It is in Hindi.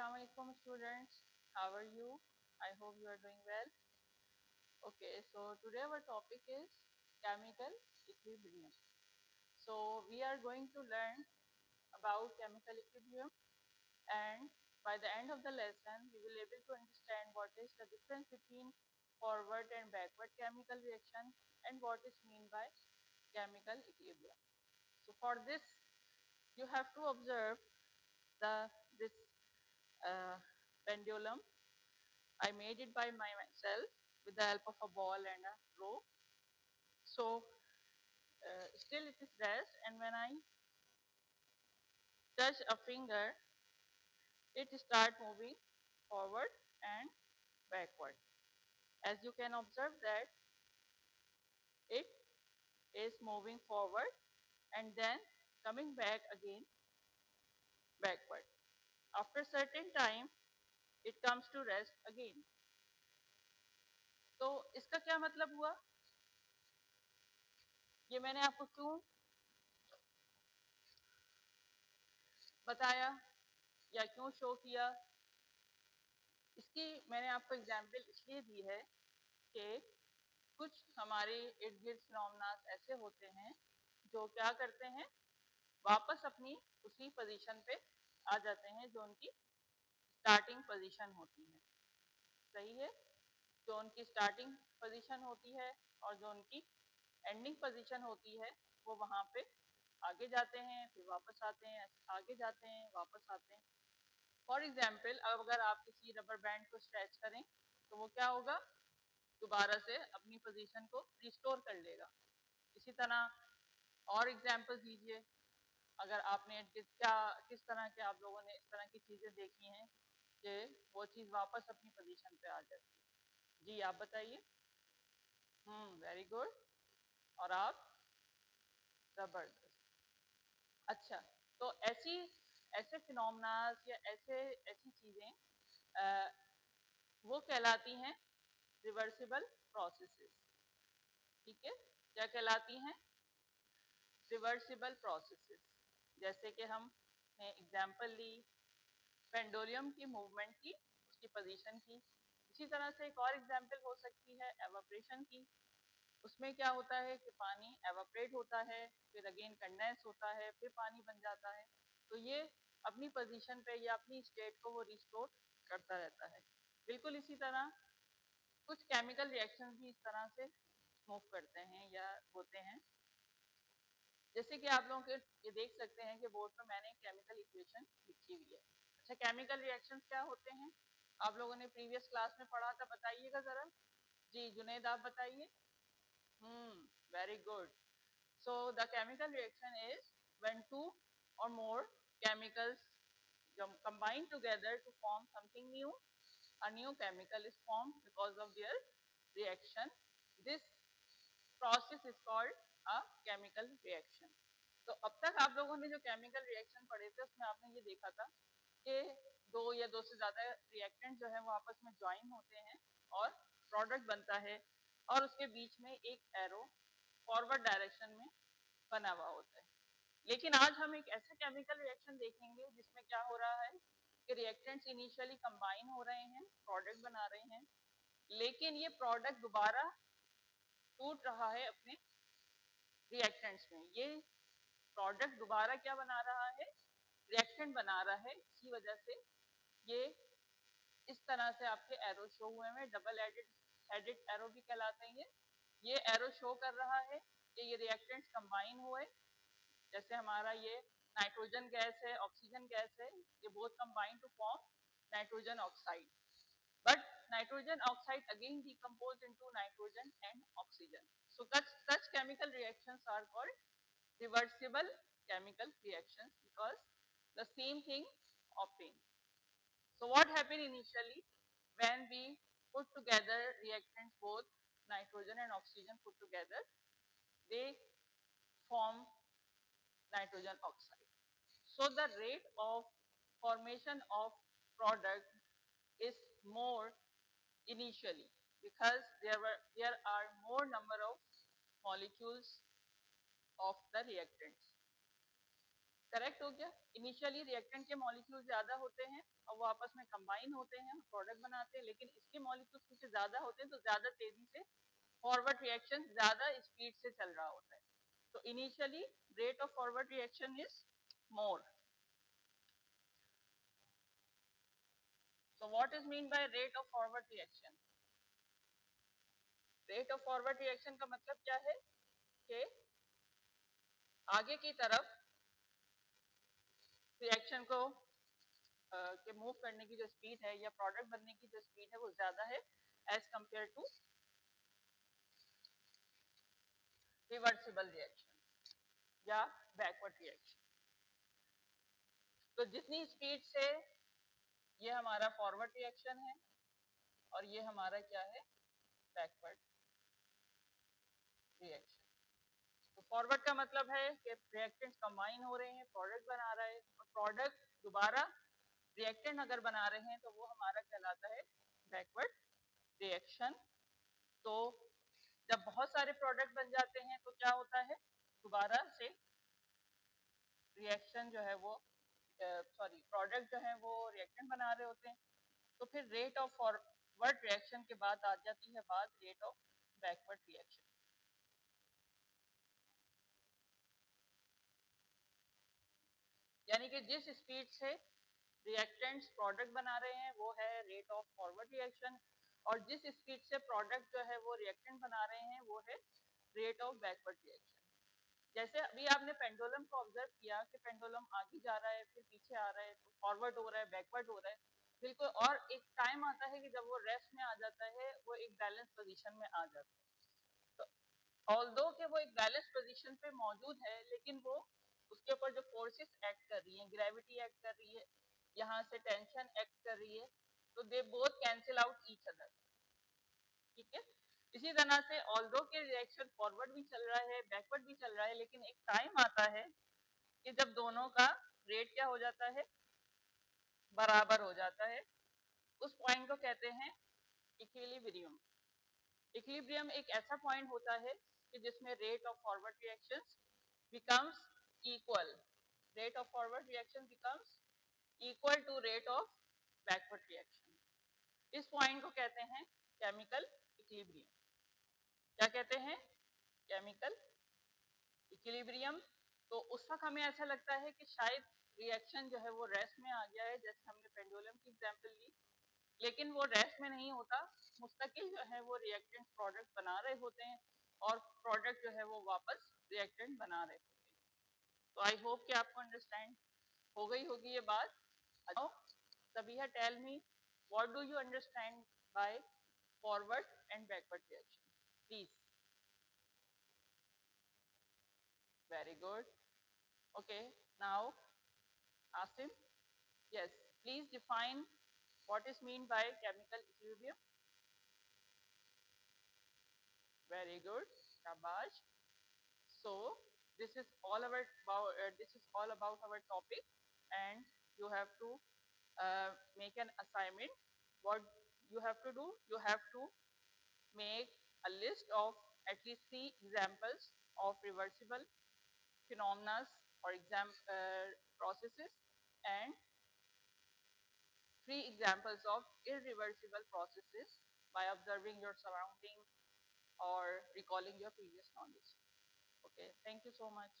Assalamualaikum students, how are you? I hope you are doing well. Okay, so today our topic is chemical equilibrium. So we are going to learn about chemical equilibrium, and by the end of the lesson we will able to understand what is the difference between forward and backward chemical reaction and what is mean by chemical equilibrium. So for this you have to observe the this pendulum. I made it by myself with the help of a ball and a rope. So still it is rest, and when I touch a finger, it start moving forward and backward. As you can observe that it is moving forward and then coming back again backward. After certain time, it comes to rest again. तो इसका क्या मतलब हुआ? ये मैंने आपको क्यों बताया या क्यों शो किया? इसकी मैंने आपको एग्जाम्पल इसलिए दी है कि कुछ हमारे इर्द गिर्द फिनोमेना ऐसे होते हैं जो क्या करते हैं, वापस अपनी उसी पोजीशन पे आ जाते हैं जो उनकी स्टार्टिंग पोजीशन होती है। सही है, जो उनकी स्टार्टिंग पोजीशन होती है और जो उनकी एंडिंग पोजीशन होती है वो वहां पे आगे जाते हैं, फिर वापस आते हैं, आगे जाते हैं, वापस आते हैं। फॉर एग्जाम्पल, अब अगर आप किसी रबर बैंड को स्ट्रेच करें तो वो क्या होगा, दोबारा से अपनी पोजीशन को रिस्टोर कर लेगा। इसी तरह और एग्जाम्पल दीजिए, अगर आपने क्या किस तरह के आप लोगों ने इस तरह की चीजें देखी हैं कि वो चीज वापस अपनी पोजीशन पे आ जाती है। जी आप बताइए। Very good. और आप? जबरदस्त। अच्छा, तो ऐसी ऐसे फिनोमेनास या ऐसी चीजें वो कहलाती हैं रिवर्सिबल प्रोसेसेस। ठीक है, क्या कहलाती हैं? Reversible processes. जैसे कि हम ने एग्जांपल ली पेंडुलम की मूवमेंट की, उसकी पोजीशन की। इसी तरह से एक और एग्जांपल हो सकती है एवापोरेशन की। उसमें क्या होता है कि पानी एवापोरेट होता है, फिर अगेन कंडेंस होता है, फिर पानी बन जाता है। तो ये अपनी पोजीशन पे या अपनी स्टेट को वो रिस्टोर करता रहता है। बिल्कुल इसी तरह कुछ केमिकल रिएक्शंस भी इस तरह से मूव करते हैं या होते हैं। जैसे कि आप लोग ये देख सकते हैं कि बोर्ड पर मैंने केमिकल इक्वेशन लिखी हुई है। अच्छा, केमिकल रिएक्शंस क्या होते हैं? आप लोगों ने प्रीवियस क्लास में पढ़ा था, बताइएगा जरा। जी जुनैद आप बताइए। Very good. So the chemical reaction is when two or more chemicals combine together to form something new. A new chemical is formed because of their reaction. This process is called a chemical reaction. तो अब तक आप लोगों ने जो केमिकल रिएक्शन पढ़े थे उसमें आपने ये देखा था कि दो या दो से ज्यादा रिएक्टेंट जो है वो आपस में ज्वाइन होते हैं और प्रोडक्ट बनता है, और उसके बीच में एक एरो फॉरवर्ड डायरेक्शन में बना हुआ होता है। लेकिन आज हम एक ऐसा केमिकल रिएक्शन देखेंगे जिसमें क्या हो रहा है कि रिएक्टेंट्स इनिशियली कंबाइन हो रहे हैं, प्रोडक्ट बना रहे हैं, लेकिन ये प्रोडक्ट दोबारा टूट रहा है अपने रिएक्टेंट्स में। ये प्रोडक्ट दोबारा क्या बना रहा है? रिएक्टेंट बना रहा है। इसी वजह से ये इस तरह से आपके एरो शो हुए हैं, डबल हेडेड एरो भी कहलाते हैं। ये एरो शो कर रहा है कि ये रिएक्टेंट्स कंबाइन हुए। जैसे हमारा ये नाइट्रोजन गैस है, ऑक्सीजन गैस है, ये both combine to form nitrogen oxide, but nitrogen oxide again decompose into nitrogen and oxygen. So such chemical reactions are called reversible chemical reactions because the same thing obtained. So what happened initially when we put together reactants, both nitrogen and oxygen put together, they form nitrogen oxide. So the rate of formation of product is more initially because there are more number of molecules of the reactants. Correct हो गया। इनिशियली रिएक्टेंट के मॉलिक्यूल ज्यादा होते हैं और वो आपस में कंबाइन होते हैं, प्रोडक्ट बनाते हैं, लेकिन इसके मॉलिक्यूल्स कुछ ज्यादा होते हैं तो ज्यादा तेजी से फॉरवर्ड रिएक्शन ज्यादा स्पीड से चल रहा होता है। तो initially rate of forward reaction is more. So what is mean by rate of forward reaction? Rate of forward reaction का मतलब क्या है कि आगे की तरफ रिएक्शन को के मूव करने की जो स्पीड है या प्रोडक्ट बनने की जो स्पीड है वो ज्यादा है as compare to reversible reaction या बैकवर्ड रिएक्शन। तो जितनी स्पीड से ये हमारा फॉरवर्ड रिएक्शन है और ये हमारा क्या है, बैकवर्ड रिएक्शन। तो फॉरवर्ड का मतलब है कि रिएक्टेंट्स कंबाइन हो रहे हैं, प्रोडक्ट बना रहा है, और प्रोडक्ट दोबारा रिएक्टेंट अगर बना रहे हैं तो वो हमारा कहलाता है बैकवर्ड रिएक्शन। तो जब बहुत सारे प्रोडक्ट बन जाते हैं तो क्या होता है, दोबारा से रिएक्शन जो है वो सॉरी प्रोडक्ट जो है वो रिएक्टेंट बना रहे होते हैं, तो फिर रेट ऑफ फॉरवर्ड रिएक्शन के बाद आ जाती है बात रेट ऑफ बैकवर्ड रिएक्शन। यानी कि जिस स्पीड से रिएक्टेंट्स प्रोडक्ट बना रहे हैं वो है रेट ऑफ फॉरवर्ड रिएक्शन, और जिस स्पीड से प्रोडक्ट जो है वो रिएक्टेंट बना रहे हैं वो है रेट ऑफ बैकवर्ड रिएक्शन। जैसे अभी आपने पेंडुलम को ऑब्जर्व किया कि पेंडुलम आगे जा रहा है फिर पीछे आ रहा है, तो फॉरवर्ड हो रहा है बैकवर्ड हो रहा है, बिल्कुल। और एक टाइम आता है कि जब वो रेस्ट में आ जाता है, वो एक बैलेंस पोजीशन में आ जाता है। तो ऑल्दो कि वो एक बैलेंस पोजीशन पे मौजूद है, लेकिन वो उसके ऊपर जो फोर्सेस एक्ट कर रही हैं, ग्रेविटी एक्ट कर रही है, यहाँ से टेंशन एक्ट कर रही है, तो they both cancel out each other. ठीक है। इसी तरह से ऑल्दो के रिएक्शन फॉरवर्ड भी चल रहा है बैकवर्ड भी चल रहा है, लेकिन एक टाइम आता है कि जब दोनों का रेट क्या हो जाता है, बराबर हो जाता है। उस पॉइंट को कहते हैं इक्विलिब्रियम। इक्विलिब्रियम एक ऐसा पॉइंट होता है कि जिसमें rate of forward reactions becomes equal, rate of forward reaction becomes equal to rate of backward reaction। इस पॉइंट को कहते हैं केमिकल इक्विलिब्रियम। क्या कहते हैं, केमिकल इक्विलिब्रियम। तो उस वक्त हमें ऐसा लगता है कि शायद रिएक्शन जो है वो रेस्ट में आ गया है, जैसे हमने पेंडुलम की एग्जांपल ली, लेकिन वो रेस्ट में नहीं होता, मुस्तकिल जो है वो रिएक्टेंट प्रोडक्ट बना रहे होते हैं और प्रोडक्ट जो है वो वापस रिएक्टेंट बना रहे होते हैं। तो आई होप कि आपको अंडरस्टैंड हो गई होगी ये बात। Now, Sabiha, tell me, what do you understand by forward and backward reaction? Please. Very good. Okay. Now, Asim, yes, please define what is mean by chemical equilibrium. Very good. Shabash. So, this is all about our topic, and you have to make an assignment. What you have to do, you have to make a list of at least 3 examples of reversible phenomena or processes, and 3 examples of irreversible processes by observing your surrounding or recalling your previous knowledge. Okay, thank you so much.